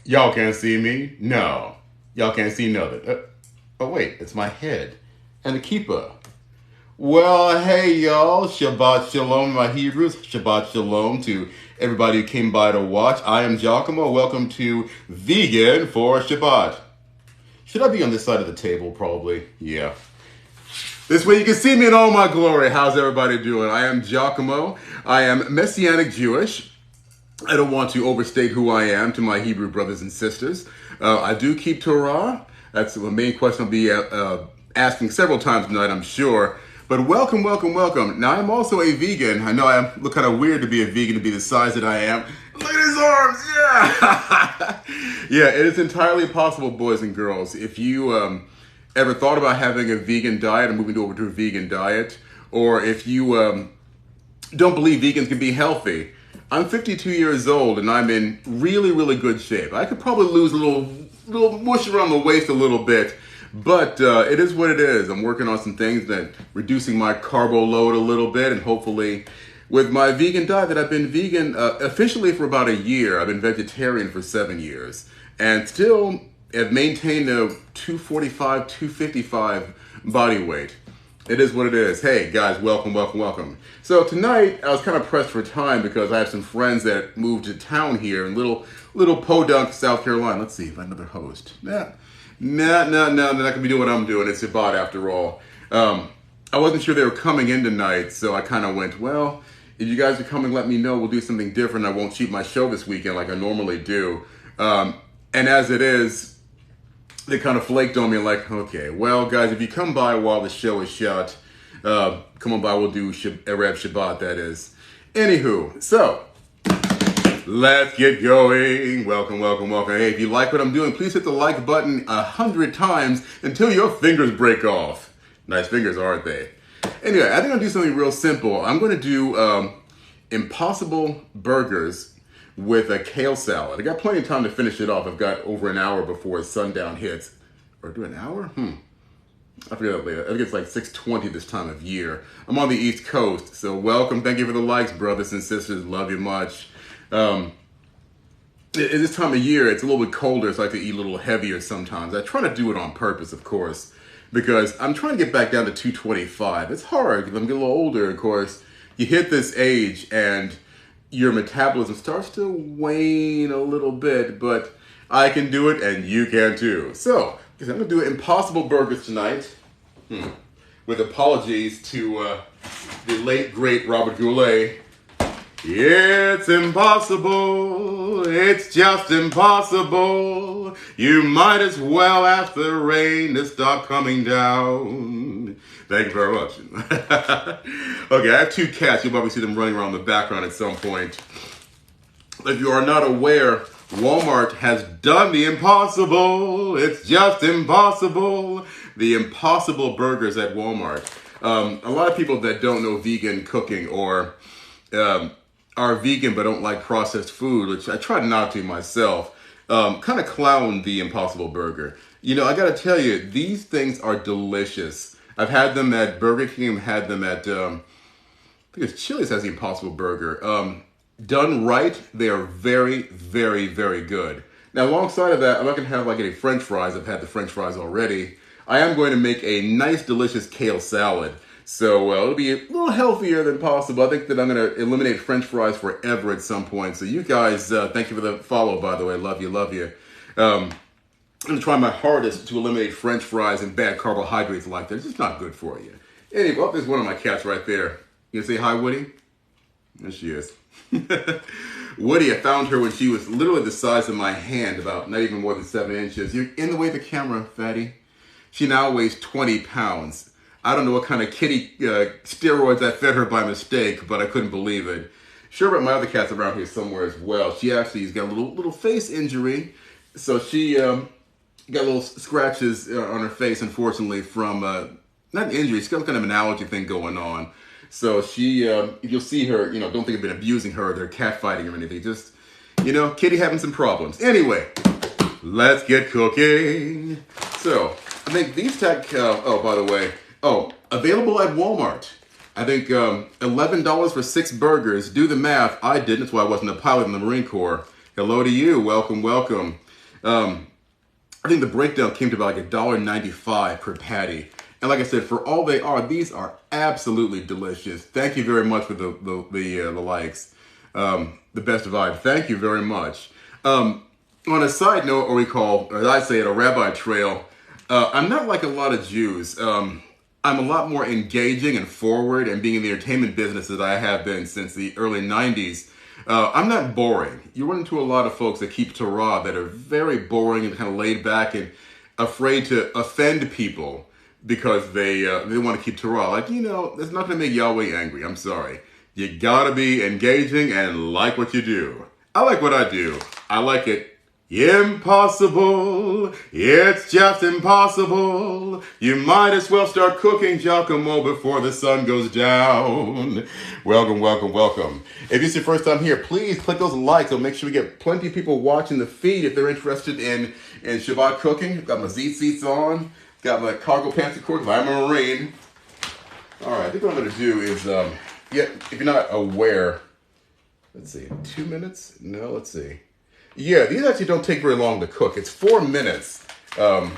Y'all can't see me? No. Y'all can't see nothing. Oh, wait, it's my head. And the keeper. Well, hey, y'all. Shabbat Shalom, my Hebrews. Shabbat Shalom to everybody who came by to watch. I am Giacomo. Welcome to Vegan for Shabbat. Should I be on this side of the table? Probably. Yeah. This way you can see me in all my glory. How's everybody doing? I am Giacomo. I am Messianic Jewish. I don't want to overstate who I am to my Hebrew brothers and sisters. I do keep Torah. That's the main question I'll be asking several times tonight, I'm sure. But welcome, welcome, welcome. Now, I'm also a vegan. I know I look kind of weird to be a vegan, to be the size that I am. Look at his arms, yeah! Yeah, it is entirely possible, boys and girls. If you ever thought about having a vegan diet or moving over to a vegan diet, or if you don't believe vegans can be healthy, I'm 52 years old and I'm in really, really good shape. I could probably lose a little mush around the waist a little bit, but it is what it is. I'm working on some things that reducing my carbo load a little bit, and hopefully with my vegan diet that I've been vegan officially for about a year. I've been vegetarian for 7 years and still have maintained a 245, 255 body weight. It is what it is. Hey, guys, welcome, welcome, welcome. So tonight, I was kind of pressed for time because I have some friends that moved to town here in little Podunk, South Carolina. Let's see if I have another host. No, they're not going to be doing what I'm doing. It's Shabbat after all. I wasn't sure they were coming in tonight, so I kind of went, well, if you guys are coming, let me know. We'll do something different. I won't shoot my show this weekend like I normally do. And as it is, they kind of flaked on me like, okay, well, guys, if you come by while the show is shot, come on by, we'll do Erev Shabbat, that is. Anywho, so, let's get going. Welcome, welcome, welcome. Hey, if you like what I'm doing, please hit the like button 100 times until your fingers break off. Nice fingers, aren't they? Anyway, I think I'll do something real simple. I'm going to do impossible burgers with a kale salad. I got plenty of time to finish it off. I've got over an hour before sundown hits. Or do an hour? I forget that later. I think it's like 6:20 this time of year. I'm on the East Coast, so welcome. Thank you for the likes, brothers and sisters. Love you much. At this time of year, it's a little bit colder, so I like to eat a little heavier sometimes. I try to do it on purpose, of course, because I'm trying to get back down to 225. It's hard because I'm getting a little older, of course. You hit this age and your metabolism starts to wane a little bit, but I can do it and you can too. So, I'm going to do impossible burgers tonight, with apologies to the late, great Robert Goulet. It's impossible, it's just impossible. You might as well ask the rain to stop coming down. Thank you very much. Okay, I have two cats. You'll probably see them running around the background at some point. If you are not aware, Walmart has done the impossible. It's just impossible. The impossible burgers at Walmart. A lot of people that don't know vegan cooking or are vegan but don't like processed food, which I try not to myself, kind of clown the impossible burger. You know, I got to tell you, these things are delicious. I've had them at Burger King. I've had them at, I think it's Chili's has the Impossible Burger. Done right, they are very, very, very good. Now, alongside of that, I'm not going to have like any French fries. I've had the French fries already. I am going to make a nice, delicious kale salad. So it'll be a little healthier than possible. I think that I'm going to eliminate French fries forever at some point. So you guys, thank you for the follow, by the way. Love you, love you. I'm going to try my hardest to eliminate French fries and bad carbohydrates like that. It's just not good for you. Anyway, oh, there's one of my cats right there. You gonna say hi, Woody? There she is. Woody, I found her when she was literally the size of my hand, about not even more than 7 inches. You're in the way of the camera, fatty. She now weighs 20 pounds. I don't know what kind of kitty steroids I fed her by mistake, but I couldn't believe it. Sure, but my other cat's around here somewhere as well. She actually has got a little face injury. So she got little scratches on her face, unfortunately, from, not an injury, she's got kind of an allergy thing going on. So she, if you'll see her, don't think I've been abusing her, they're catfighting or anything. Just, kitty having some problems. Anyway, let's get cooking. So, I think these oh, by the way, available at Walmart. I think $11 for 6 burgers. Do the math. I didn't. That's why I wasn't a pilot in the Marine Corps. Hello to you. Welcome, welcome. I think the breakdown came to about like $1.95 per patty. And like I said, for all they are, these are absolutely delicious. Thank you very much for the likes. The best vibe. Thank you very much. On a side note, or as I say it, a rabbi trail, I'm not like a lot of Jews. I'm a lot more engaging and forward and being in the entertainment business as I have been since the early 90s. I'm not boring. You run into a lot of folks that keep Torah that are very boring and kind of laid back and afraid to offend people because they want to keep Torah. Like, that's not going to make Yahweh angry. I'm sorry. You got to be engaging and like what you do. I like what I do. I like it. Impossible. It's just impossible. You might as well start cooking, Giacomo, before the sun goes down. Welcome, welcome, welcome. If it's your first time here, please click those likes. It'll make sure we get plenty of people watching the feed if they're interested in Shabbat cooking. Got my Z seats on. Got my cargo pants, of course. I'm a Marine. All right, I think what I'm going to do is, if you're not aware, let's see, 2 minutes? No, let's see. Yeah, these actually don't take very long to cook. It's 4 minutes. I've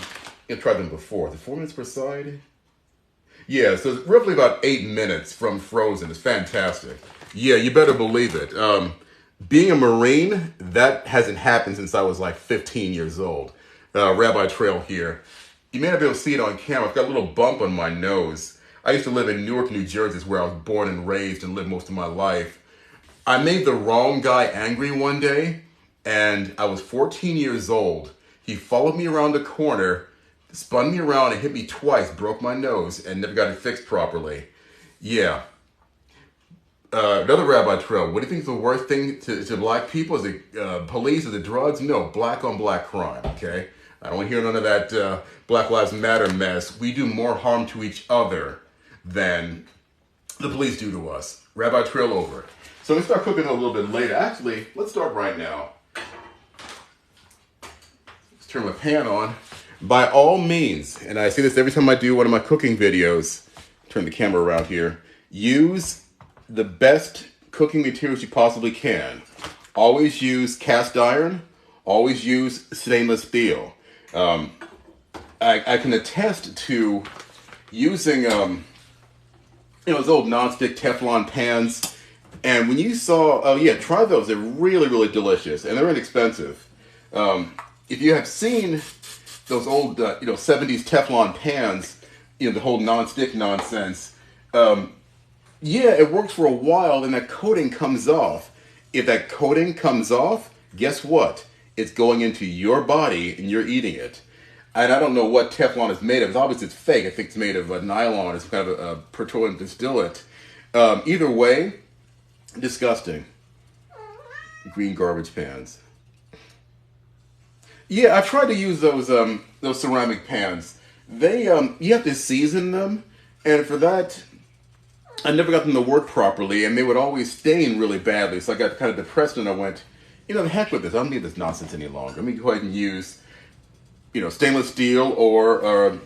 tried them before. Is it 4 minutes per side? Yeah, so it's roughly about 8 minutes from frozen. It's fantastic. Yeah, you better believe it. Being a Marine, that hasn't happened since I was like 15 years old. Rabbi Trail here. You may not be able to see it on camera. I've got a little bump on my nose. I used to live in Newark, New Jersey, is where I was born and raised and lived most of my life. I made the wrong guy angry one day. And I was 14 years old. He followed me around the corner, spun me around and hit me twice, broke my nose, and never got it fixed properly. Yeah. Another rabbi trail. What do you think is the worst thing to black people? Is it police? Is it drugs? No, black on black crime, okay? I don't want to hear none of that Black Lives Matter mess. We do more harm to each other than the police do to us. Rabbi trail over. So we start cooking a little bit later. Actually, let's start right now. Turn my pan on. By all means, and I say this every time I do one of my cooking videos, turn the camera around here, use the best cooking materials you possibly can. Always use cast iron, always use stainless steel. I can attest to using those old non-stick Teflon pans, and when you saw, try those. They're really, really delicious, and they're inexpensive. If you have seen those old, 70s Teflon pans, the whole non-stick nonsense, it works for a while and that coating comes off. If that coating comes off, guess what? It's going into your body and you're eating it. And I don't know what Teflon is made of. Obviously it's fake. I think it's made of nylon. It's kind of a petroleum distillate. Either way, disgusting. Green garbage pans. Yeah, I've tried to use those ceramic pans. They you have to season them, and for that, I never got them to work properly, and they would always stain really badly. So I got kind of depressed, and I went, the heck with this. I don't need this nonsense any longer. Let me go ahead and use, stainless steel or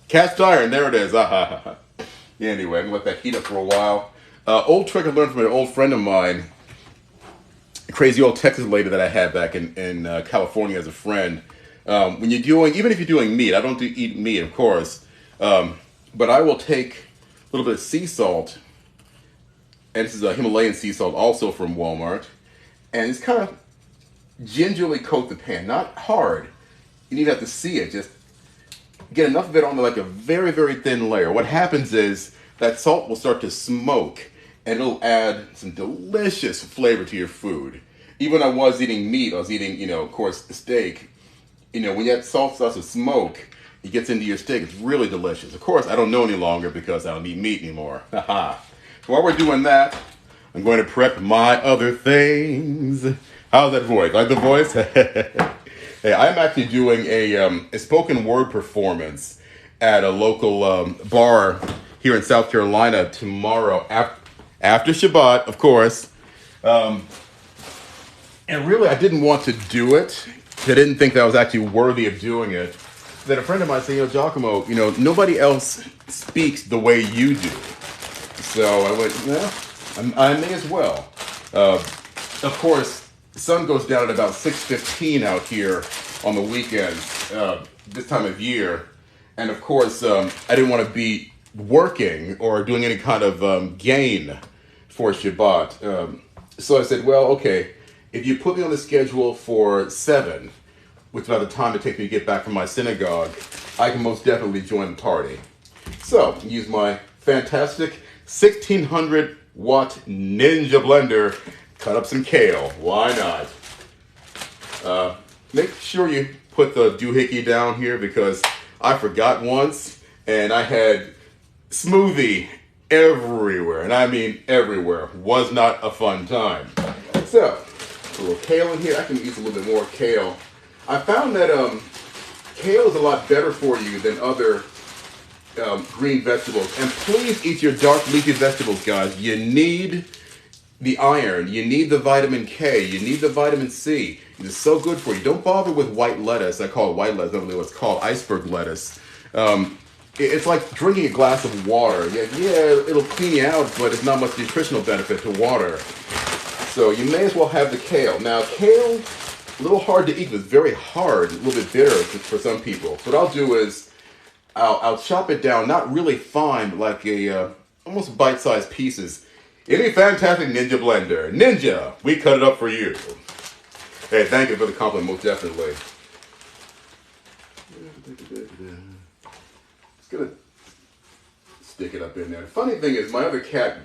cast iron. There it is. Anyway, I'm gonna let that heat up for a while. Old trick I learned from an old friend of mine. Crazy old Texas lady that I had back in California as a friend. When you're doing, even if you're doing meat, I don't eat meat, of course, but I will take a little bit of sea salt, and this is a Himalayan sea salt, also from Walmart, and it's kind of gingerly coat the pan, not hard. You need to have to see it, just get enough of it onto like a very, very thin layer. What happens is that salt will start to smoke, and it'll add some delicious flavor to your food. Even when I was eating meat, I was eating, of course, steak. When that salt starts to smoke, it gets into your steak. It's really delicious. Of course, I don't know any longer because I don't eat meat anymore. So while we're doing that, I'm going to prep my other things. How's that voice? Like the voice? Hey, I'm actually doing a spoken word performance at a local bar here in South Carolina tomorrow after Shabbat, of course. And really, I didn't want to do it. I didn't think that I was actually worthy of doing it. Then a friend of mine said, Giacomo, nobody else speaks the way you do. So I went, I may as well. Of course, the sun goes down at about 6:15 out here. on the weekends this time of year. And of course, I didn't want to be working or doing any kind of gain for Shabbat. So I said, well, okay, if you put me on the schedule for 7, which is about the time it takes me to get back from my synagogue, I can most definitely join the party. So, use my fantastic 1600 watt Ninja blender, cut up some kale. Why not? Make sure you put the doohickey down here because I forgot once and I had smoothie everywhere, and I mean everywhere. Was not a fun time. So, a little kale in here. I can use a little bit more kale. I found that kale is a lot better for you than other green vegetables. And please eat your dark leafy vegetables, guys. You need the iron. You need the vitamin K. You need the vitamin C. It's so good for you. Don't bother with white lettuce. I call it white lettuce. That's really what it's called, iceberg lettuce. It's like drinking a glass of water. Yeah, it'll clean you out, but it's not much nutritional benefit to water. So you may as well have the kale. Now, kale, a little hard to eat, but it's very hard, a little bit bitter for some people. So what I'll do is I'll chop it down, not really fine, but like a almost bite-sized pieces. In a fantastic Ninja blender. Ninja, we cut it up for you. Hey, thank you for the compliment, most definitely. Just gonna stick it up in there. The funny thing is, my other cat,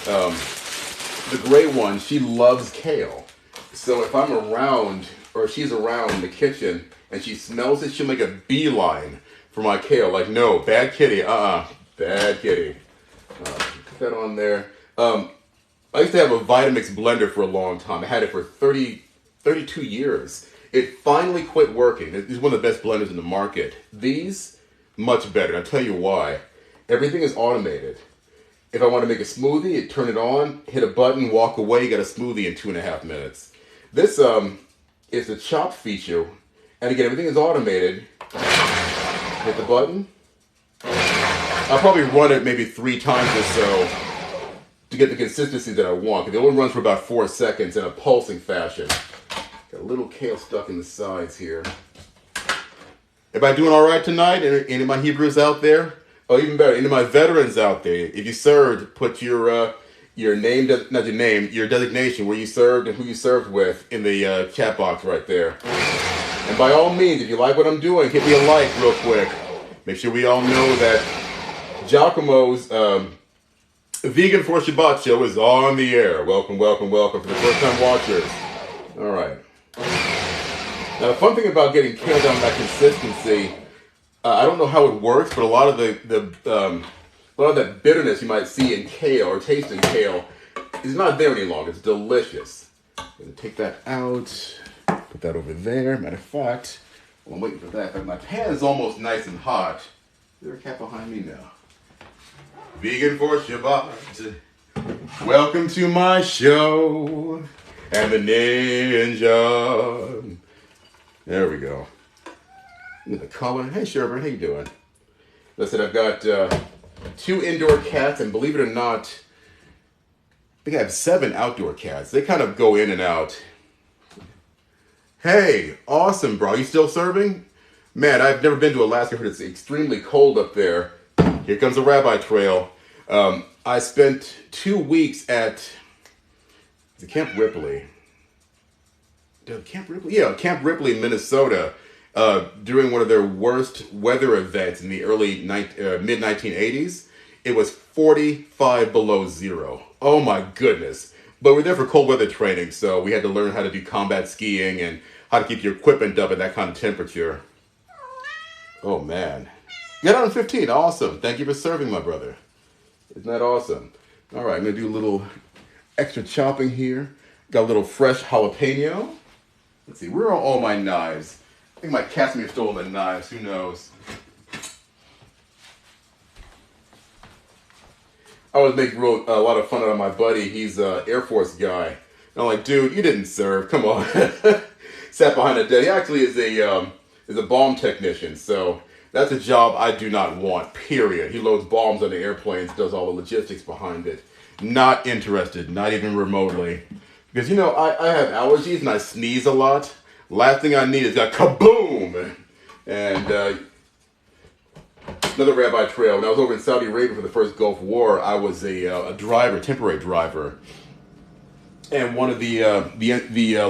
the gray one, she loves kale. So if I'm around, or she's around the kitchen, and she smells it, she'll make a beeline for my kale. Like, no, bad kitty, bad kitty. Put that on there. I used to have a Vitamix blender for a long time. I had it for 32 years. It finally quit working. It's one of the best blenders in the market. These, much better. I'll tell you why. Everything is automated. If I want to make a smoothie, you turn it on, hit a button, walk away, you got a smoothie in 2.5 minutes. This is the chop feature. And again, everything is automated. Hit the button. I'll probably run it maybe 3 times or so to get the consistency that I want. It only runs for about 4 seconds in a pulsing fashion. Got a little kale stuck in the sides here. Everybody doing all right tonight? Any of my Hebrews out there? Oh, even better, any of my veterans out there. If you served, put your name, not your name, your designation, where you served and who you served with in the chat box right there. And by all means, if you like what I'm doing, hit me a like real quick. Make sure we all know that Giacomo's Vegan for Shabbat show is on the air. Welcome, welcome, welcome for the first time watchers. All right. Now, the fun thing about getting kale down that consistency, I don't know how it works, but a lot of that bitterness you might see in kale or taste in kale is not there any longer. It's delicious. I'm gonna take that out, put that over there. Matter of fact, while I'm waiting for that, my pan is almost nice and hot. Is there a cat behind me now? Vegan for Shabbat. Welcome to my show. And the ninja. There we go. Look at the color. Hey, Sherbert, how you doing? Listen, I've got 2 indoor cats, and believe it or not, I think I have 7 outdoor cats. They kind of go in and out. Hey, awesome, bro. You still serving? Man, I've never been to Alaska. I heard it's extremely cold up there. Here comes the Rabbi Trail. I spent 2 weeks at the Camp Ripley. Camp Ripley? Yeah, Camp Ripley, Minnesota, during one of their worst weather events in the early mid-1980s. It was 45 below zero. Oh my goodness. But we're there for cold weather training, so we had to learn how to do combat skiing and how to keep your equipment up at that kind of temperature. Oh man. Get on 15, awesome. Thank you for serving, my brother. Isn't that awesome? All right, I'm gonna do a little extra chopping here. Got a little fresh jalapeno. Let's see, where are all my knives? I think my cats may have stolen the knives, who knows? I always make a lot of fun out of my buddy. He's an Air Force guy. And I'm like, dude, you didn't serve, come on. Sat behind a desk. He actually is a bomb technician, so that's a job I do not want, period. He loads bombs on the airplanes, does all the logistics behind it. Not interested, not even remotely. Because, you know, I have allergies and I sneeze a lot. Last thing I need is a kaboom! And another rabbi trail. When I was over in Saudi Arabia for the first Gulf War, I was a driver, temporary driver. And one of the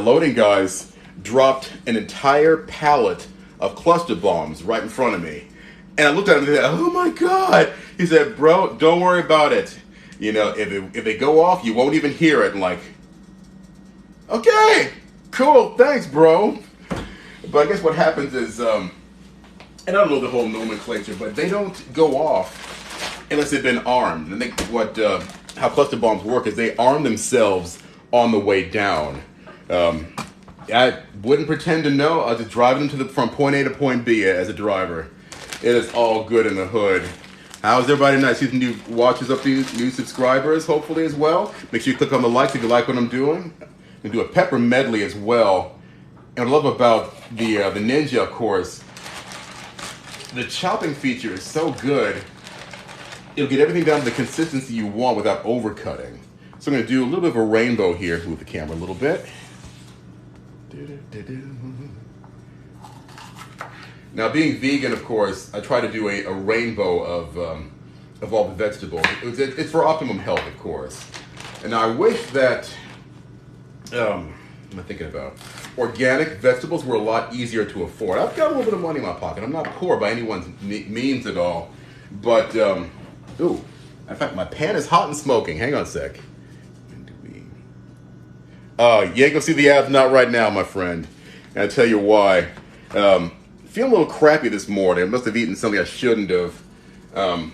loading guys dropped an entire pallet of cluster bombs right in front of me. And I looked at him and said, oh my God. He said, bro, don't worry about it. You know, if they go off, you won't even hear it. And like, okay, cool, thanks, bro. But I guess what happens is, and I don't know the whole nomenclature, but they don't go off unless they've been armed. And how cluster bombs work is they arm themselves on the way down. I wouldn't pretend to know. I was just driving them from point A to point B as a driver. It is all good in the hood. How's everybody tonight? See some new watchers up these new subscribers, hopefully, as well. Make sure you click on the likes if you like what I'm doing. I'm going to do a pepper medley as well. And what I love about the Ninja, of course, the chopping feature is so good. It'll get everything down to the consistency you want without overcutting. So I'm going to do a little bit of a rainbow here. Move the camera a little bit. Now, being vegan, of course, I try to do a rainbow of all the vegetables. It's for optimum health, of course. And now I wish that, what am I thinking about? Organic vegetables were a lot easier to afford. I've got a little bit of money in my pocket. I'm not poor by anyone's means at all. But, ooh, in fact, my pan is hot and smoking. Hang on a sec. You ain't gonna see the abs, not right now, my friend. And I'll tell you why. Feeling a little crappy this morning. I must have eaten something I shouldn't have. And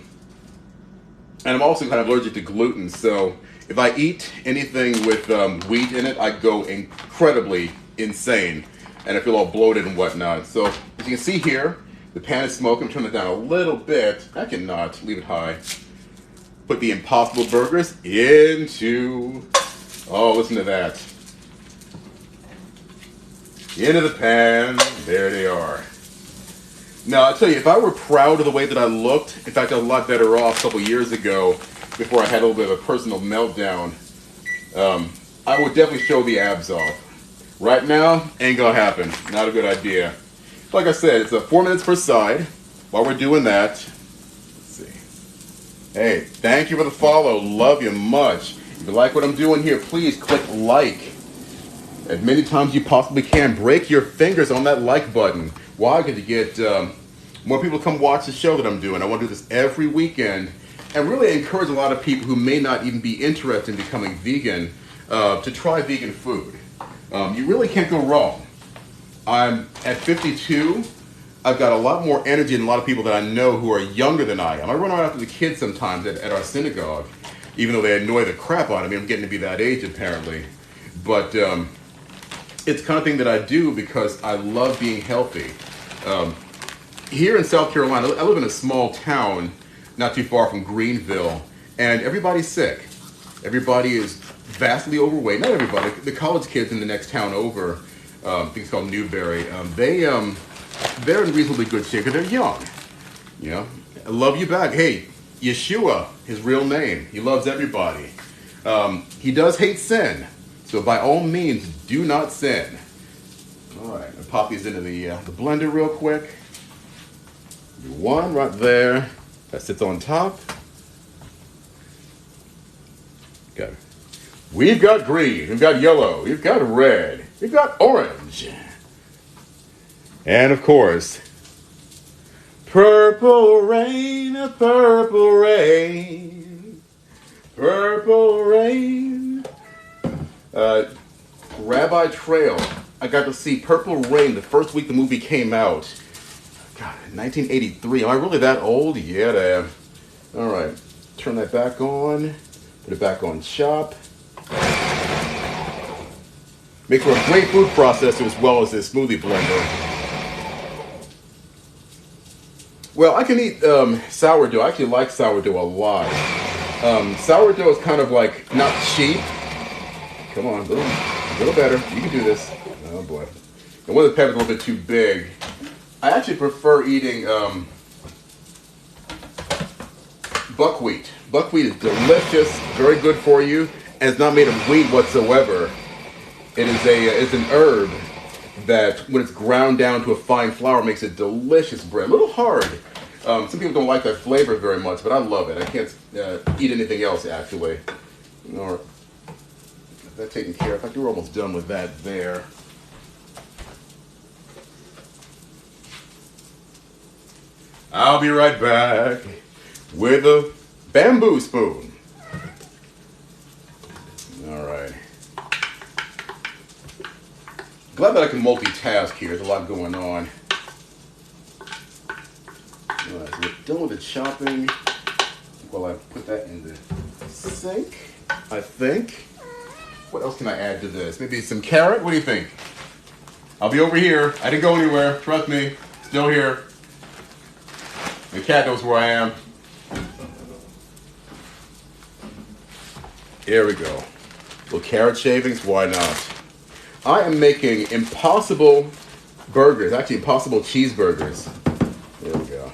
I'm also kind of allergic to gluten, so if I eat anything with wheat in it, I go incredibly insane. And I feel all bloated and whatnot. So, as you can see here, the pan is smoking. Turn it down a little bit. I cannot. Leave it high. Put the Impossible Burgers into... Oh, listen to that. Into the pan. There they are. Now, I'll tell you, if I were proud of the way that I looked, in fact, I was a lot better off a couple years ago before I had a little bit of a personal meltdown. I would definitely show the abs off. Right now, ain't gonna happen. Not a good idea. Like I said, it's 4 minutes per side. While we're doing that, let's see. Hey, thank you for the follow. Love you much. If you like what I'm doing here, please click like as many times as you possibly can. Break your fingers on that like button. Why? Because you get more people to come watch the show that I'm doing. I want to do this every weekend and really encourage a lot of people who may not even be interested in becoming vegan to try vegan food. You really can't go wrong. I'm at 52. I've got a lot more energy than a lot of people that I know who are younger than I am. I run around after the kids sometimes at our synagogue, even though they annoy the crap out of me. I'm getting to be that age, apparently. But it's the kind of thing that I do because I love being healthy. Here in South Carolina, I live in a small town not too far from Greenville, and everybody's sick. Everybody is vastly overweight. Not everybody. The college kids in the next town over, I think it's called Newberry, they're in reasonably good shape because they're young. You know, I love you back. Hey, Yeshua, his real name. He loves everybody. He does hate sin. So by all means, do not sin. All right, I'll pop these into the blender real quick. One right there. That sits on top. Okay. We've got green, we've got yellow, we've got red, we've got orange. And of course, purple rain, purple rain, purple rain. Rabbi Trail. I got to see Purple Rain the first week the movie came out. God, 1983. Am I really that old? Yeah, I am. All right. Turn that back on. Put it back on shop. Makes for a great food processor as well as this smoothie blender. Well, I can eat sourdough. I actually like sourdough a lot. Sourdough is kind of like not cheap. Come on, a little better. You can do this. Oh boy. And one of the peppers a little bit too big. I actually prefer eating buckwheat. Buckwheat is delicious, very good for you, and it's not made of wheat whatsoever. It is it's an herb that when it's ground down to a fine flour makes it delicious bread. A little hard. Some people don't like that flavor very much, but I love it. I can't eat anything else, actually. All right. That taken care of. I think we're almost done with that there. I'll be right back with a bamboo spoon. All right. Glad that I can multitask here. There's a lot going on. All right, so we're done with the chopping. Well, I put that in the sink, I think. What else can I add to this? Maybe some carrot? What do you think? I'll be over here. I didn't go anywhere. Trust me. Still here. The cat knows where I am. Here we go. Little carrot shavings, why not? I am making impossible burgers, actually impossible cheeseburgers. There we go.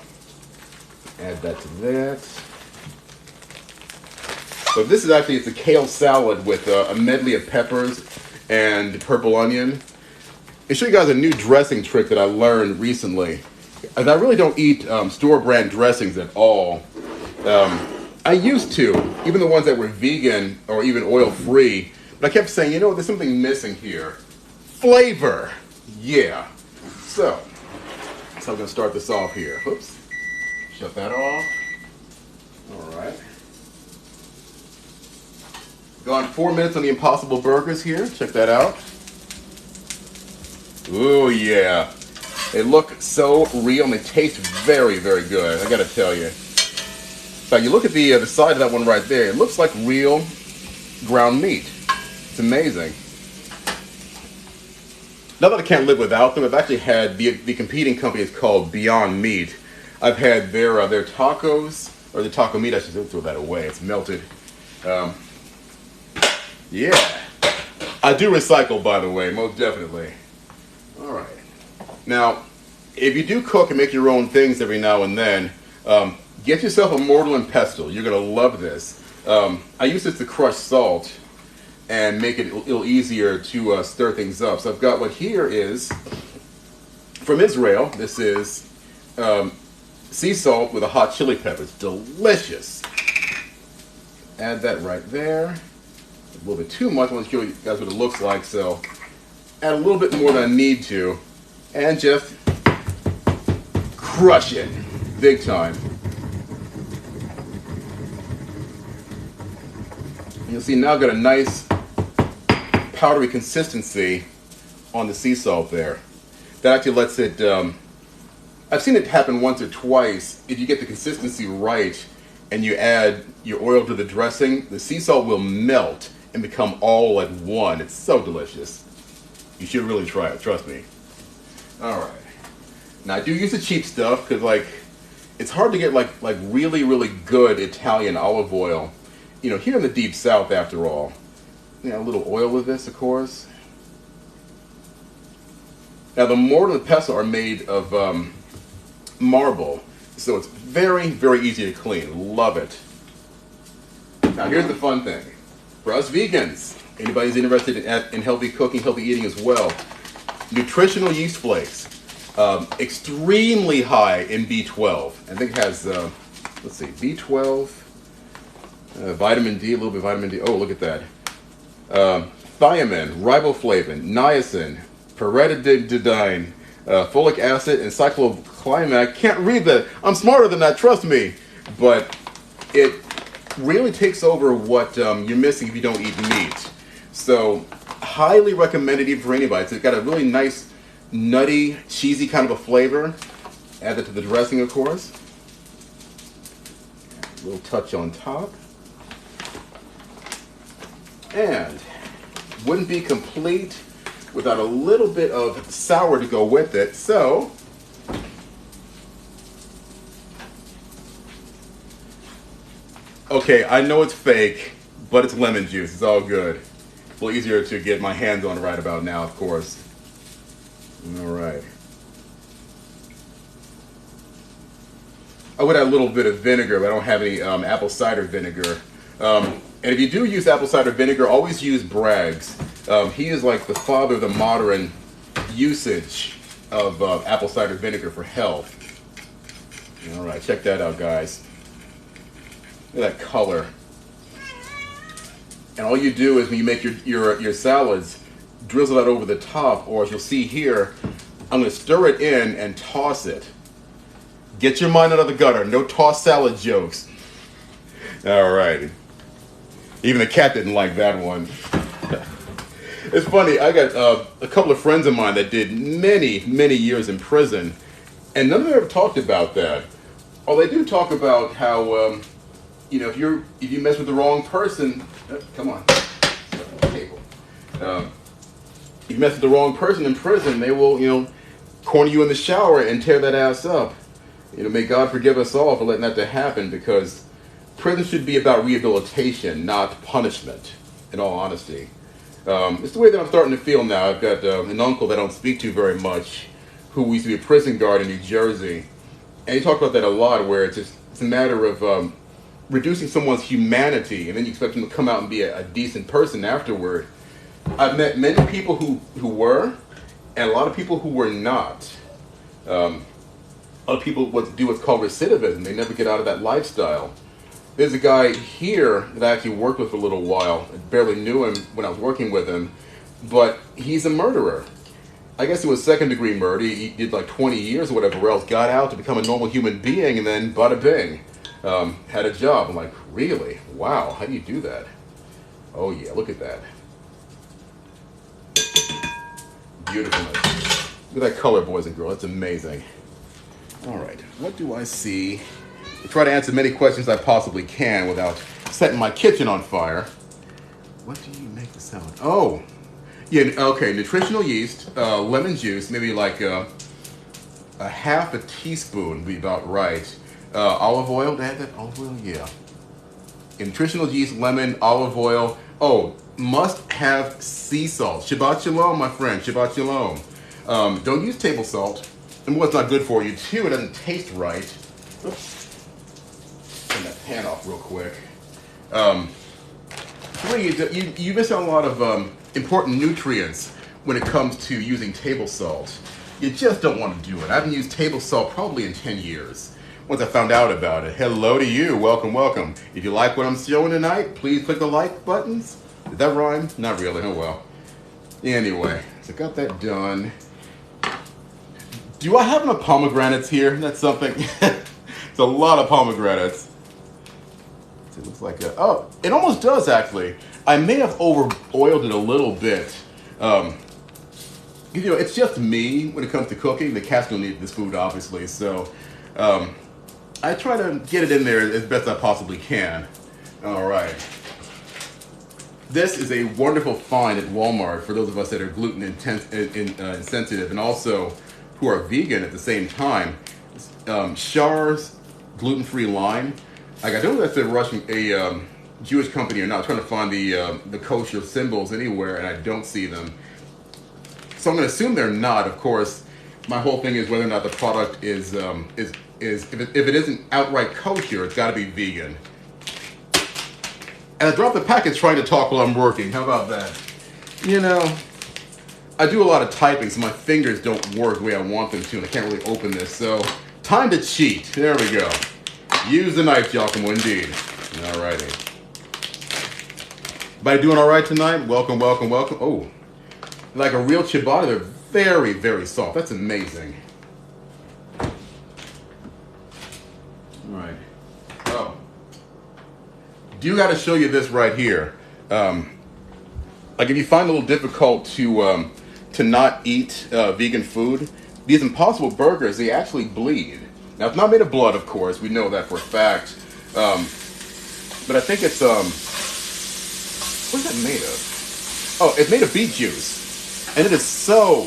Add that to that. So this is actually, it's a kale salad with a medley of peppers and purple onion. I'll show you guys a new dressing trick that I learned recently. And I really don't eat store-brand dressings at all. I used to, even the ones that were vegan or even oil-free. But I kept saying, you know, there's something missing here. Flavor. Yeah. So I'm going to start this off here. Oops. Shut that off. All right. Gone 4 minutes on the Impossible Burgers here. Check that out. Ooh, yeah. They look so real and they taste very, very good. I got to tell you. In fact, you look at the side of that one right there. It looks like real ground meat. It's amazing. Not that I can't live without them. I've actually had the competing company is called Beyond Meat. I've had their tacos, or the taco meat. I should throw that away. It's melted. Yeah. I do recycle, by the way, most definitely. All right. Now, if you do cook and make your own things every now and then, get yourself a mortar and pestle. You're going to love this. I use this to crush salt and make it a little easier to stir things up. So I've got what here is, from Israel, this is sea salt with a hot chili pepper. It's delicious. Add that right there. A little bit too much. I want to show you guys what it looks like, so add a little bit more than I need to. And just crush it. Big time. And you'll see now I've got a nice powdery consistency on the sea salt there. That actually lets it, I've seen it happen once or twice. If you get the consistency right and you add your oil to the dressing, the sea salt will melt and become all at one. It's so delicious. You should really try it, trust me. All right. Now I do use the cheap stuff because it's hard to get like really, really good Italian olive oil. You know, here in the deep south after all. You know, a little oil with this, of course. Now the mortar and the pestle are made of marble, so it's very, very easy to clean. Love it. Now here's the fun thing. For us vegans, anybody who's interested in healthy cooking, healthy eating as well, Nutritional yeast flakes, extremely high in B12. I think it has, let's see, B12, vitamin D, a little bit of vitamin D. Oh, look at that. Thiamine, riboflavin, niacin, pyridine, folic acid, and cycloclimate. Can't read that. I'm smarter than that, trust me. But it really takes over what you're missing if you don't eat meat. So, highly recommended even for anybody. It's got a really nice, nutty, cheesy kind of a flavor. Add that to the dressing, of course. A little touch on top. And wouldn't be complete without a little bit of sour to go with it. So, okay, I know it's fake, but it's lemon juice. It's all good. A little easier to get my hands on right about now, of course. All right. I would add a little bit of vinegar, but I don't have any apple cider vinegar. And if you do use apple cider vinegar, always use Bragg's. He is like the father of the modern usage of apple cider vinegar for health. All right, check that out, guys. Look at that color. And all you do is when you make your salads, drizzle that over the top, or as you'll see here, I'm going to stir it in and toss it. Get your mind out of the gutter. No toss salad jokes. All right. Even the cat didn't like that one. It's funny, I got a couple of friends of mine that did many, many years in prison, and none of them ever talked about that. Oh, they do talk about how, you know, if you mess with the wrong person, come on, table. If you mess with the wrong person in prison, they will, you know, corner you in the shower and tear that ass up. You know, may God forgive us all for letting that to happen, because prison should be about rehabilitation, not punishment, in all honesty. It's the way that I'm starting to feel now. I've got an uncle that I don't speak to very much, who used to be a prison guard in New Jersey. And he talked about that a lot, where it's a matter of reducing someone's humanity, and then you expect them to come out and be a decent person afterward. I've met many people who were, and a lot of people who were not. A lot of people do what's called recidivism. They never get out of that lifestyle. There's a guy here that I actually worked with for a little while. I barely knew him when I was working with him, but he's a murderer. I guess it was second-degree murder. He did like 20 years or whatever else, got out to become a normal human being, and then bada bing, had a job. I'm like, really? Wow, how do you do that? Oh yeah, look at that. Beautifulness. Look at that color, boys and girls. That's amazing. All right, what do I see? I try to answer many questions I possibly can without setting my kitchen on fire. What do you make the salad? Oh, yeah, okay, nutritional yeast, lemon juice, maybe like a half a teaspoon would be about right. Olive oil, did I have that olive oil? Yeah. Nutritional yeast, lemon, olive oil. Oh, must have sea salt. Shabbat Shalom, my friend, Shabbat Shalom. Don't use table salt. And what's not good for you too, it doesn't taste right. Oops. Turn that pan off real quick. You miss out on a lot of important nutrients when it comes to using table salt. You just don't want to do it. I haven't used table salt probably in 10 years. Once I found out about it. Hello to you. Welcome, welcome. If you like what I'm showing tonight, please click the like buttons. Did that rhyme? Not really. Oh well. Anyway, so got that done. Do I have enough pomegranates here? That's something. It's a lot of pomegranates. It looks like a, oh, it almost does actually. I may have over-oiled it a little bit. You know, it's just me when it comes to cooking. The cats don't eat this food, obviously, so I try to get it in there as best I possibly can. All right. This is a wonderful find at Walmart for those of us that are gluten insensitive and also who are vegan at the same time. Char's gluten-free line. Like, I don't know if that's a Jewish company or not. I'm trying to find the kosher symbols anywhere, and I don't see them. So I'm going to assume they're not. Of course, my whole thing is whether or not the product is if it isn't outright kosher, it's got to be vegan. And I dropped the package trying to talk while I'm working. How about that? You know, I do a lot of typing, so my fingers don't work the way I want them to, and I can't really open this. So, time to cheat. There we go. Use the knife, Giacomo, indeed. Alrighty. Everybody doing all right tonight? Welcome, welcome, welcome. Oh, like a real ciabatta, they're very, very soft. That's amazing. All right. Oh. Do got to show you this right here. Like if you find it a little difficult to not eat vegan food, these Impossible Burgers, they actually bleed. Now, it's not made of blood, of course. We know that for a fact. But I think it's, what is that made of? Oh, it's made of beet juice. And it is so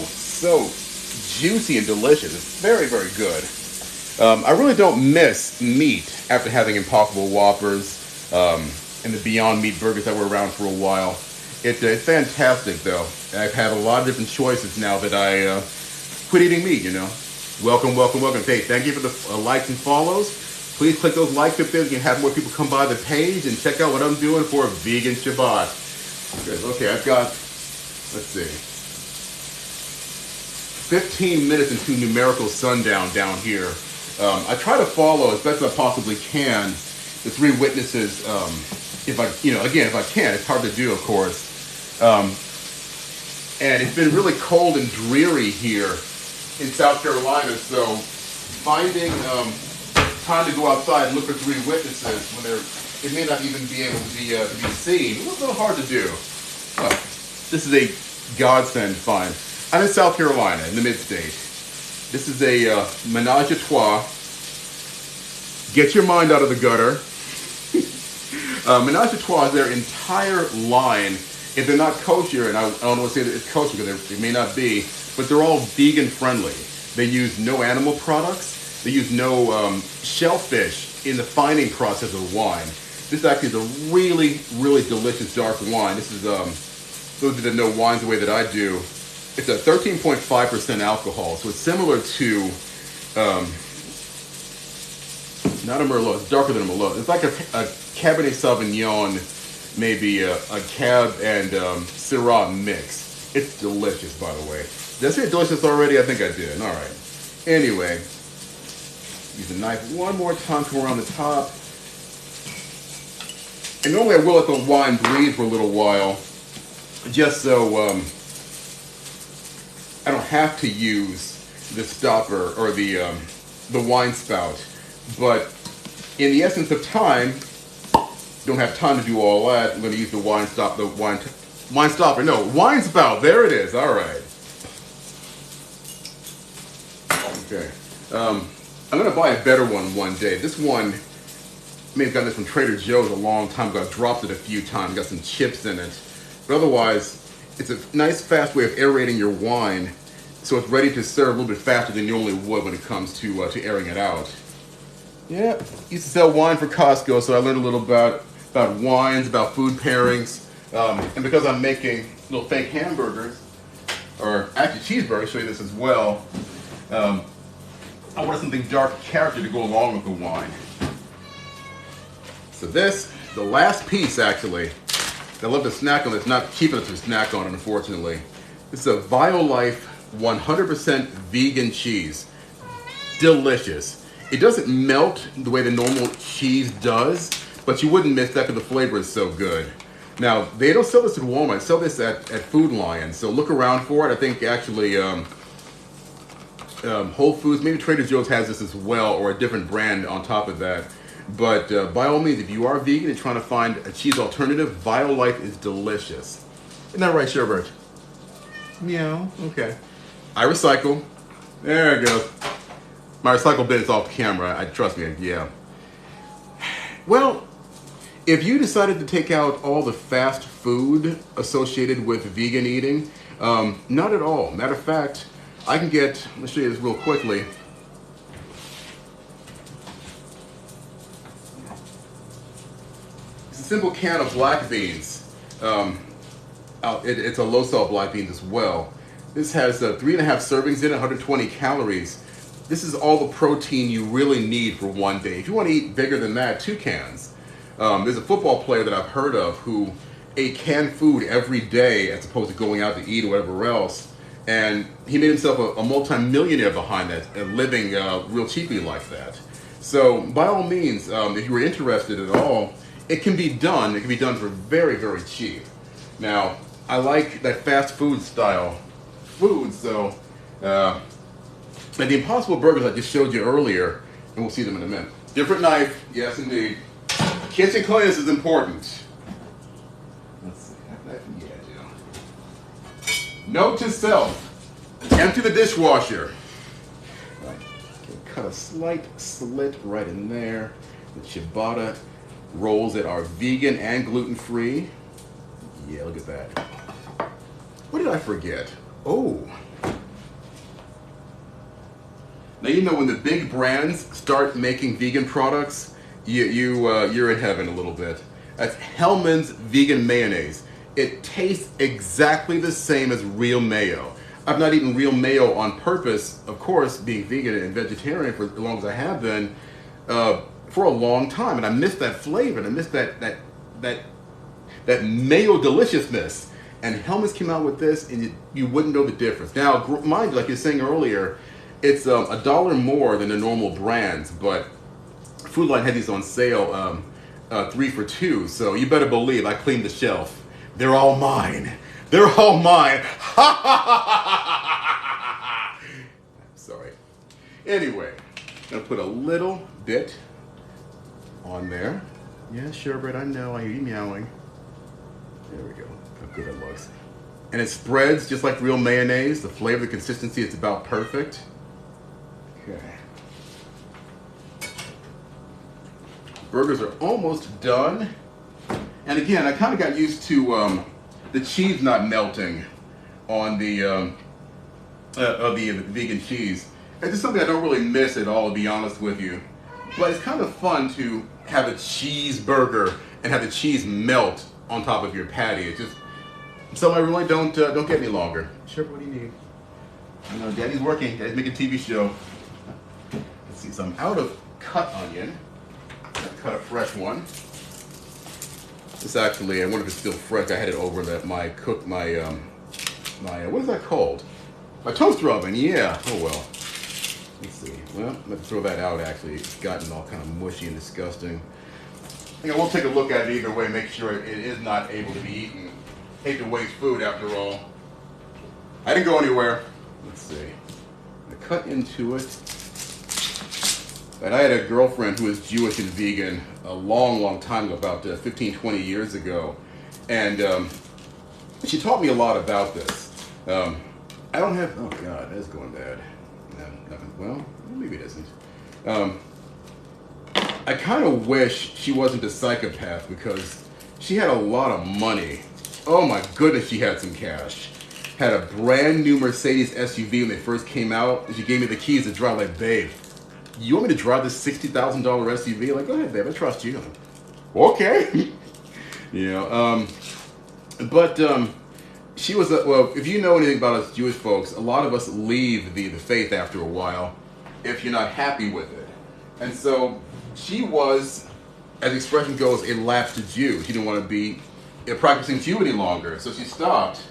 juicy and delicious. It's very, very good. I really don't miss meat after having Impossible Whoppers and the Beyond Meat burgers that were around for a while. It's fantastic, though. I've had a lot of different choices now that I quit eating meat, you know. Welcome, welcome, welcome. Hey, thank you for the likes and follows. Please click those likes up there. You can have more people come by the page and check out what I'm doing for a vegan Shabbat. Good. Okay, I've got, let's see. 15 minutes into numerical sundown down here. I try to follow as best as I possibly can the three witnesses. If I can. It's hard to do, of course. And it's been really cold and dreary here in South Carolina, so finding time to go outside and look for three witnesses when it may not even be able to be seen. It was a little hard to do. This is a godsend find. I'm in South Carolina, in the mid-state. This is a menage a trois. Get your mind out of the gutter. Menage a trois is their entire line. If they're not kosher, and I don't want to say that it's kosher because it may not be, but they're all vegan friendly. They use no animal products. They use no shellfish in the fining process of wine. This actually is a really, really delicious dark wine. This is, those that know wines the way that I do, it's a 13.5% alcohol. So it's similar to, not a Merlot, it's darker than a Merlot. It's like a Cabernet Sauvignon, maybe a Cab and Syrah mix. It's delicious, by the way. Did I say delicious already? I think I did. All right. Anyway, use the knife one more time, come around the top. And normally I will let the wine breathe for a little while, just so I don't have to use the stopper or the wine spout. But in the essence of time, don't have time to do all that. I'm going to use the wine spout. There it is. All right. Okay. I'm going to buy a better one day. This one, I may have gotten this from Trader Joe's a long time ago. I've dropped it a few times. Got some chips in it. But otherwise, it's a nice, fast way of aerating your wine, so it's ready to serve a little bit faster than you normally would when it comes to airing it out. Yeah, used to sell wine for Costco, so I learned a little about wines, about food pairings, and because I'm making little fake hamburgers, or actually cheeseburgers, I'll show you this as well. I wanted something dark character to go along with the wine. So this, the last piece actually, I love to snack on. It's not cheap enough to snack on, unfortunately. This is a Violife 100% vegan cheese. Delicious. It doesn't melt the way the normal cheese does, but you wouldn't miss that because the flavor is so good. Now, they don't sell this at Walmart. They sell this at Food Lion, so look around for it. I think actually Whole Foods, maybe Trader Joe's has this as well, or a different brand on top of that. But by all means, if you are vegan and trying to find a cheese alternative, Violife is delicious. Isn't that right, Sherbert? Meow. Okay. I recycle. There it goes. My recycle bin is off the camera. Trust me. Yeah. Well, if you decided to take out all the fast food associated with vegan eating, not at all. Matter of fact, I can get. Let's show you this real quickly. It's a simple can of black beans. It's a low salt black beans as well. This has 3.5 servings in it, 120 calories. This is all the protein you really need for one day. If you want to eat bigger than that, 2 cans. There's a football player that I've heard of who ate canned food every day as opposed to going out to eat or whatever else. And he made himself a multi-millionaire behind that, and living real cheaply like that. So by all means, if you were interested at all, it can be done. It can be done for very, very cheap. Now, I like that fast food style food, so and the Impossible Burgers I just showed you earlier, and we'll see them in a minute. Different knife, yes indeed. Kitchen cleanliness is important. Let's see, yeah, note to self, empty the dishwasher. Right. Cut a slight slit right in there. The ciabatta rolls that are vegan and gluten-free. Yeah, look at that. What did I forget? Oh. Now, you know, when the big brands start making vegan products, you're in heaven a little bit. That's Hellmann's Vegan Mayonnaise. It tastes exactly the same as real mayo. I've not eaten real mayo on purpose, of course, being vegan and vegetarian for as long as I have been, for a long time. And I miss that flavor, and I miss that mayo deliciousness. And Hellmann's came out with this, and you wouldn't know the difference. Now, mind you, like you were saying earlier, it's $1 more than the normal brands, but Food Line had these on sale, 3 for 2. So you better believe I cleaned the shelf. They're all mine. They're all mine. Sorry. Anyway, I'm gonna put a little bit on there. Yeah, Sherbet, I know. I hear you meowing. There we go. How good it looks. And it spreads just like real mayonnaise. The flavor, the consistency, it's about perfect. Okay. Burgers are almost done. And again, I kind of got used to the cheese not melting on the vegan cheese. It's just something I don't really miss at all, to be honest with you. But it's kind of fun to have a cheeseburger and have the cheese melt on top of your patty. It's just something I really don't get any longer. Sure, what do you need? I know Daddy's working. Daddy's making a TV show. Let's see. So I'm out of cut onion. Cut a fresh one. This actually, I wonder if it's still fresh. I had it over that my what is that called? My toaster oven. Yeah. Oh well. Let's see. Well, I'm going to throw that out actually. It's gotten all kind of mushy and disgusting. I think I will take a look at it either way, make sure it is not able to be eaten. Hate to waste food after all. I didn't go anywhere. Let's see. I cut into it. And I had a girlfriend who was Jewish and vegan a long time ago, about 15, 20 years ago. And she taught me a lot about this. I don't have, oh God, that's going bad. Well, maybe it isn't. I kind of wish she wasn't a psychopath because she had a lot of money. Oh my goodness, she had some cash. Had a brand new Mercedes SUV when they first came out. And she gave me the keys to drive, like, babe, you want me to drive this $60,000 SUV? Like, go ahead, babe, I trust you. Like, okay. You know, she was, well, if you know anything about us Jewish folks, a lot of us leave the faith after a while if you're not happy with it. And so she was, as the expression goes, a lapsed Jew. She didn't want to be a practicing Jew any longer, so she stopped.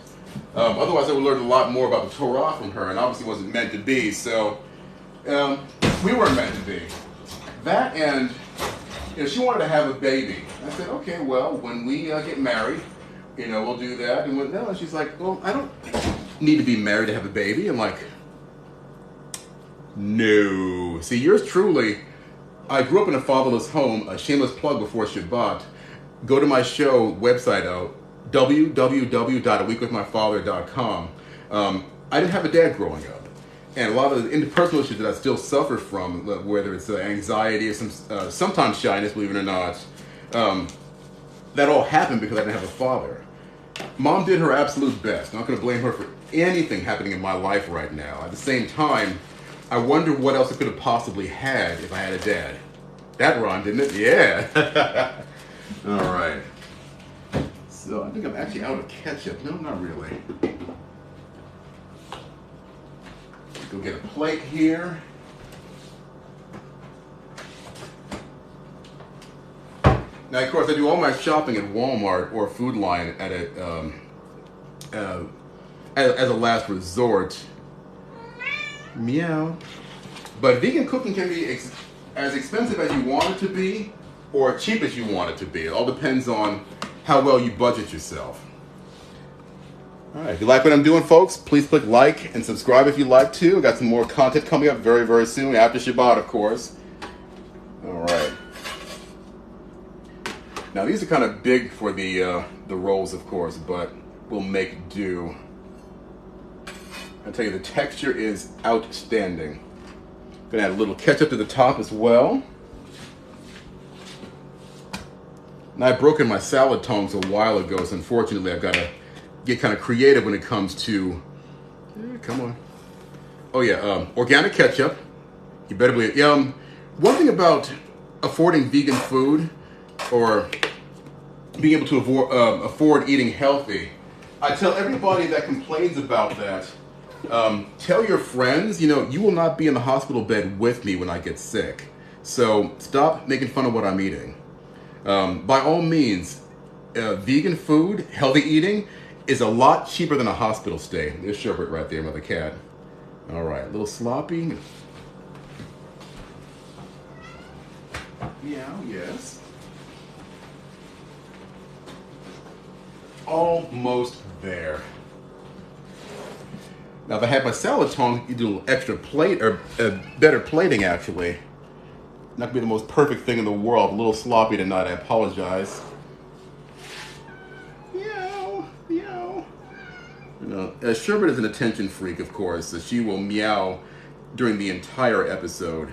Otherwise, I would learn a lot more about the Torah from her, and obviously wasn't meant to be, so we weren't meant to be. That and, you know, she wanted to have a baby. I said, okay, well, when we get married, you know, we'll do that. And no, and she's like, well, I don't need to be married to have a baby. I'm like, no. See, yours truly, I grew up in a fatherless home, a shameless plug before Shabbat. Go to my show website out, www.aweekwithmyfather.com. I didn't have a dad growing up. And a lot of the interpersonal issues that I still suffer from, whether it's anxiety or sometimes shyness, believe it or not, that all happened because I didn't have a father. Mom did her absolute best. I'm not going to blame her for anything happening in my life right now. At the same time, I wonder what else I could have possibly had if I had a dad. That rhymed, didn't it? Yeah. All right. So I think I'm actually out of ketchup. No, not really. Go get a plate here. Now, of course, I do all my shopping at Walmart or Food Line at as a last resort. Meow. But vegan cooking can be as expensive as you want it to be or cheap as you want it to be. It all depends on how well you budget yourself. All right, if you like what I'm doing, folks, please click like and subscribe if you'd like to. I got some more content coming up very, very soon, after Shabbat, of course. All right. Now, these are kind of big for the rolls, of course, but we'll make do. I'll tell you, the texture is outstanding. Gonna add a little ketchup to the top as well. Now, I've broken my salad tongs a while ago, so unfortunately I've got to get kind of creative when it comes to, come on. Oh yeah, organic ketchup. You better believe it. One thing about affording vegan food or being able to afford eating healthy, I tell everybody that complains about that, tell your friends, you know, you will not be in the hospital bed with me when I get sick. So stop making fun of what I'm eating. By all means, vegan food, healthy eating, is a lot cheaper than a hospital stay. There's sherbet right there, mother cat. All right, a little sloppy. Meow, yes. Almost there. Now, if I had my salad tongs, you do a little extra plate, or better plating, actually. Not gonna be the most perfect thing in the world. A little sloppy tonight, I apologize. Meow, meow. You know, Sherbet is an attention freak, of course, so she will meow during the entire episode.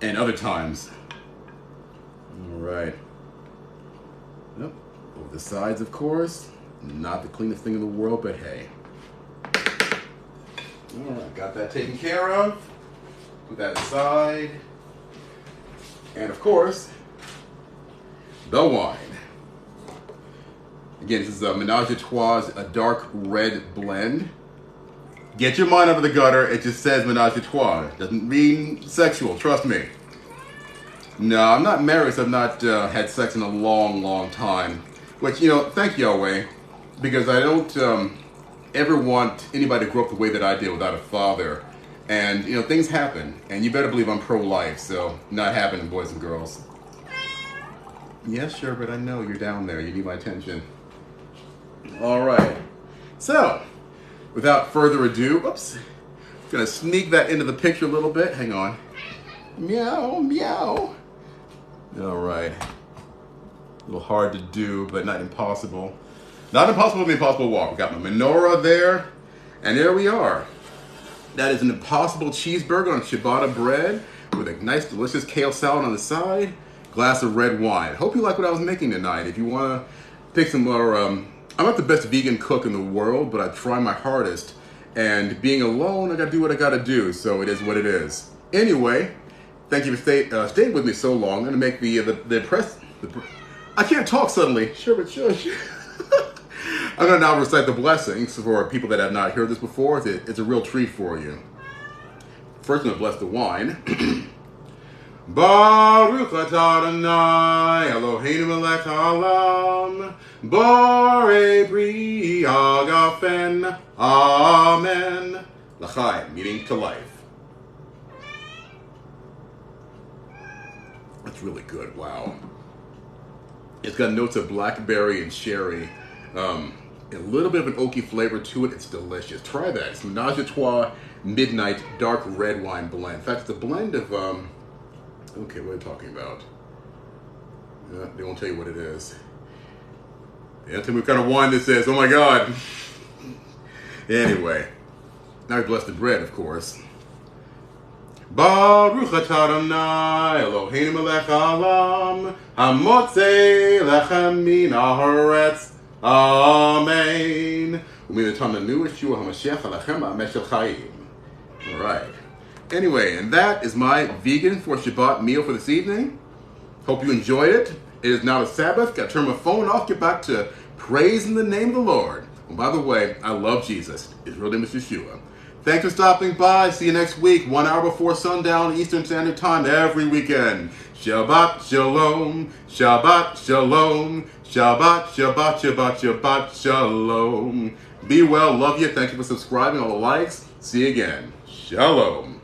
And other times. All right. Yep. Over the sides, of course. Not the cleanest thing in the world, but hey. All right, got that taken care of. Put that aside. And of course, the wine. Again, this is a Ménage à Trois, a dark red blend. Get your mind out of the gutter. It just says Ménage à Trois. It doesn't mean sexual, trust me. No, I'm not married, so I've not had sex in a long, long time. Which, you know, thank Yahweh, because I don't ever want anybody to grow up the way that I did without a father. And, you know, things happen. And you better believe I'm pro-life, so not happening, boys and girls. Yes, Sherbet, I know you're down there. You need my attention. All right. So, without further ado, oops, gonna sneak that into the picture a little bit. Hang on. Meow, meow. All right. A little hard to do, but not impossible. Not impossible, but impossible walk. We got my menorah there, and there we are. That is an impossible cheeseburger on ciabatta bread with a nice, delicious kale salad on the side, glass of red wine. Hope you like what I was making tonight. If you want to pick some more, I'm not the best vegan cook in the world, but I try my hardest. And being alone, I got to do what I got to do, so it is what it is. Anyway, thank you for staying with me so long. I'm going to make I can't talk suddenly. Sherbet, shush. I'm going to now recite the blessings for people that have not heard this before. It's a real treat for you. First, I'm going to bless the wine. Baruch atah Adonai Eloheinu melech haolam borei bri agafen amen l'chaim, meaning to life. That's really good. Wow. It's got notes of blackberry and cherry. A little bit of an oaky flavor to it. It's delicious. Try that. It's Ménage à Trois Midnight Dark Red Wine Blend. In fact, it's a blend of, okay, what are they talking about? They won't tell you what it is. They don't tell me what kind of wine this is. Oh my God. Anyway, now we bless the bread, of course. Baruch atah Adonai Eloheinu melech haolam hamotzei lechem min haaretz amen. U'minatam Yeshua HaMashiach alachem ha'meshel chayim. All right. Anyway, and that is my vegan for Shabbat meal for this evening. Hope you enjoyed it. It is now the Sabbath. Got to turn my phone off. Get back to praising the name of the Lord. And by the way, I love Jesus. His real name is Yeshua. Thanks for stopping by. See you next week, 1 hour before sundown Eastern Standard Time every weekend. Shabbat Shalom, Shabbat Shalom, Shabbat, Shabbat, Shabbat, Shabbat Shalom. Be well, love you. Thank you for subscribing, all the likes. See you again. Shalom.